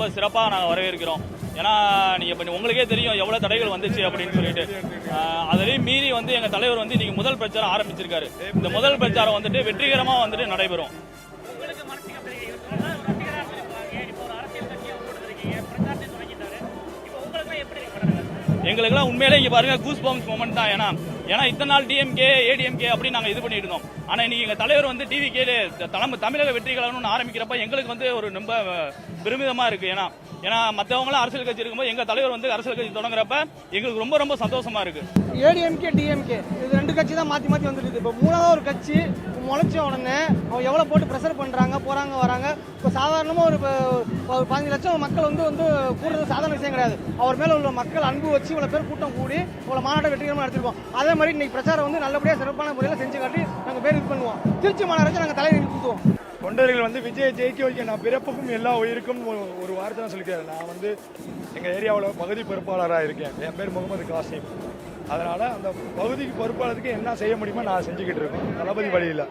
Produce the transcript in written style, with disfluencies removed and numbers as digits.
ரொம்ப சிறப்பாக நாங்கள் வரவேற்கிறோம். ஏன்னா நீங்கள் இப்போ உங்களுக்கே தெரியும் எவ்வளோ தடைகள் வந்துச்சு அப்படின்னு சொல்லிட்டு. அதிலையும் மீறி வந்து எங்கள் தலைவர் வந்து இன்னைக்கு முதல் பிரச்சாரம் ஆரம்பிச்சிருக்காரு. இந்த முதல் பிரச்சாரம் வந்துட்டு வெற்றிகரமாக வந்துட்டு நடைபெறும். எங்களுக்கெல்லாம் உண்மையிலே இங்கே பாருங்க கூஸ் பம்ப்ஸ் மொமெண்ட் தான். ஏன்னா இத்தனை நாள் டிஎம்கே ஏடிஎம்கே அப்படின்னு நாங்கள் இது பண்ணிட்டு இருந்தோம். ஆனால் இன்னைக்கு எங்கள் தலைவர் வந்து டிவிகே தமிழக வெற்றி கழகம்னு ஆரம்பிக்கிறப்ப எங்களுக்கு வந்து ஒரு ரொம்ப பெருமிதமாக இருக்கு. ஏன்னா மற்றவங்களாம் அரசியல் கட்சி இருக்கும்போது எங்கள் தலைவர் வந்து அரசியல் கட்சி தொடங்குறப்ப எங்களுக்கு ரொம்ப ரொம்ப சந்தோஷமா இருக்கு. ஏடிஎம்கே டிஎம்கே இது ரெண்டு கட்சி தான் மாற்றி மாற்றி வந்துருக்கு. இப்போ மூணாவது ஒரு கட்சி முளைச்ச உடனே அவங்க எவ்வளோ போட்டு ப்ரெஷர் பண்ணுறாங்க, போகிறாங்க வராங்க. இப்போ சாதாரணமாக ஒரு 15 லட்சம் மக்கள் வந்து கூடுறது சாதாரண விஷயம் கிடையாது. அவர் மேலே உள்ள மக்கள் அன்பு வச்சு இவ்வளோ பேர் கூட்டம் கூடி இவ்வளோ மாநாட்டை வெற்றிகரமாக நடத்திருக்கோம். அதே மாதிரி இன்னைக்கு பிரச்சாரம் வந்து நல்லபடியாக சிறப்பான முறையில் செஞ்சு காட்டி நாங்கள் பேர் இது பண்ணுவோம். திருச்சி மாநகராட்சி நாங்கள் தலைவர் கொடுத்துவோம். தொண்டர்கள் வந்து விஜய் ஜெயிக்க வைக்க நான் பிறப்புக்கும் எல்லா உயிருக்கும் ஒரு வார்த்தை தான் சொல்லிக்கிறேன். நான் வந்து எங்கள் ஏரியாவில் பகுதி பொறுப்பாளராக இருக்கேன். என் பேர் முகமது காசிம். அதனால் அந்த பகுதிக்கு பொறுப்பாளருக்கு என்ன செய்ய முடியுமோ நான் செஞ்சுக்கிட்டு இருக்கேன் தளபதி வழியில்.